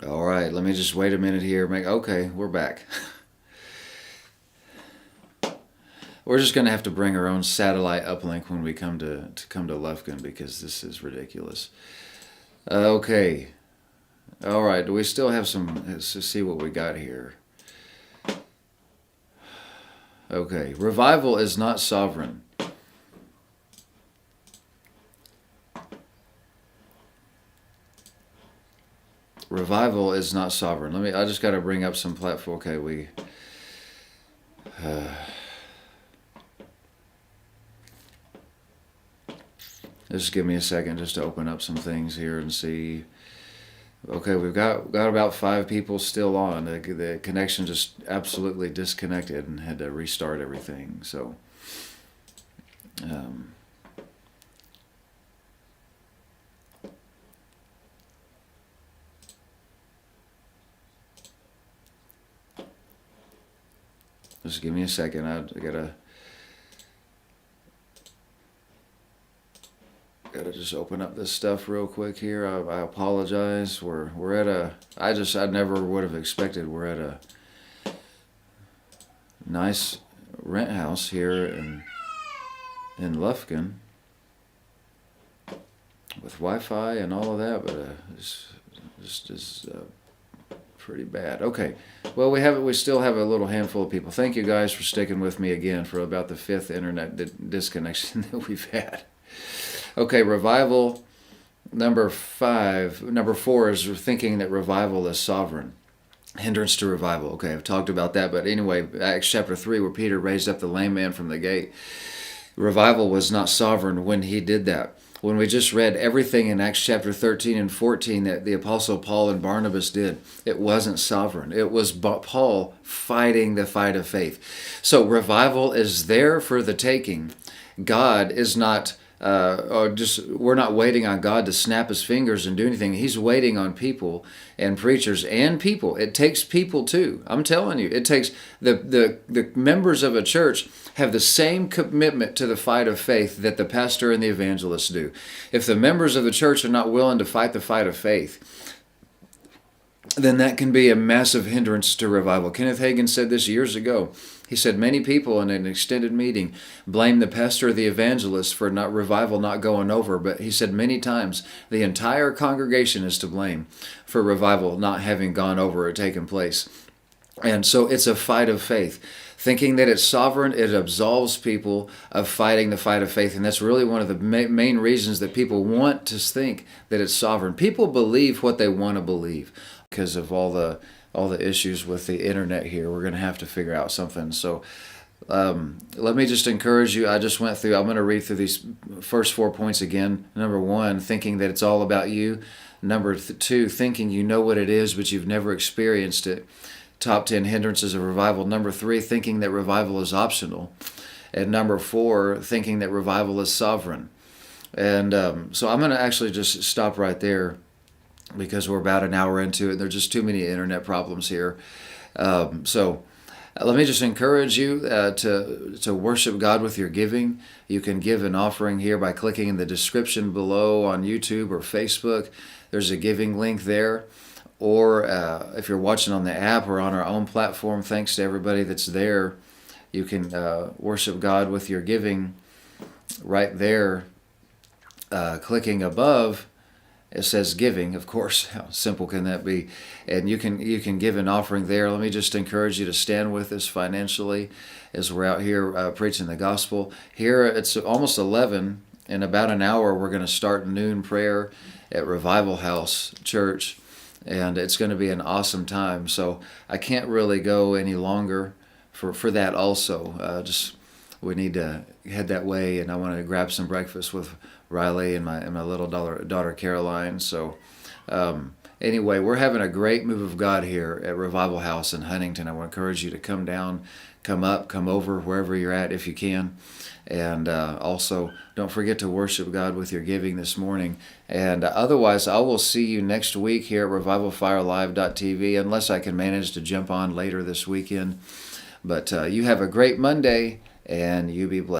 All right, let me just wait a minute here. Okay, we're back. We're just going to have to bring our own satellite uplink when we come to Lufkin because this is ridiculous. Okay. All right. Do we still have some? Let's see what we got here. Okay. Revival is not sovereign. Revival is not sovereign. I just got to bring up some platform. Okay, just give me a second just to open up some things here and see. Okay, we've got about 5 people still on. The connection just absolutely disconnected and had to restart everything. So, just give me a second. I gotta just open up this stuff real quick here. I apologize. We're at a. I never would have expected. We're at a nice rent house here in Lufkin with Wi-Fi and all of that, but it's just pretty bad. Okay, well we still have a little handful of people. Thank you guys for sticking with me again for about the 5th internet disconnection that we've had. Okay, revival number 4 is thinking that revival is sovereign. Hindrance to revival. Okay, I've talked about that, but anyway, Acts chapter 3 where Peter raised up the lame man from the gate. Revival was not sovereign when he did that. When we just read everything in Acts chapter 13 and 14 that the Apostle Paul and Barnabas did, it wasn't sovereign. It was Paul fighting the fight of faith. So revival is there for the taking. God is not... we're not waiting on God to snap his fingers and do anything. He's waiting on people and preachers and people. It takes people too. I'm telling you, it takes the members of a church have the same commitment to the fight of faith that the pastor and the evangelists do. If the members of the church are not willing to fight the fight of faith, then that can be a massive hindrance to revival. Kenneth Hagin said this years ago. He said many people in an extended meeting blame the pastor or the evangelist for revival not going over, but he said many times the entire congregation is to blame for revival not having gone over or taken place. And so it's a fight of faith. Thinking that it's sovereign, it absolves people of fighting the fight of faith. And that's really one of the main reasons that people want to think that it's sovereign. People believe what they want to believe because of all the issues with the internet here. We're going to have to figure out something. So let me just encourage you. I'm going to read through these first 4 points again. Number 1, thinking that it's all about you. Number 2, thinking you know what it is, but you've never experienced it. Top 10 hindrances of revival. Number 3, thinking that revival is optional. And number 4, thinking that revival is sovereign. And so I'm going to actually just stop right there because we're about an hour into it. There's just too many internet problems here. So let me just encourage you to worship God with your giving. You can give an offering here by clicking in the description below on YouTube or Facebook. There's a giving link there. Or if you're watching on the app or on our own platform, thanks to everybody that's there, you can worship God with your giving right there. Clicking above, it says giving, of course. How simple can that be? And you can give an offering there. Let me just encourage you to stand with us financially as we're out here preaching the gospel. Here it's almost 11. In about an hour, we're going to start noon prayer at Revival House Church. And it's going to be an awesome time. So I can't really go any longer for that also. We need to head that way, and I want to grab some breakfast with Riley and my little daughter Caroline. So anyway, we're having a great move of God here at Revival House in Huntington. I want to encourage you to come down, come up, come over, wherever you're at if you can. And also, don't forget to worship God with your giving this morning. And otherwise, I will see you next week here at revivalfirelive.tv, unless I can manage to jump on later this weekend. But you have a great Monday, and you be blessed.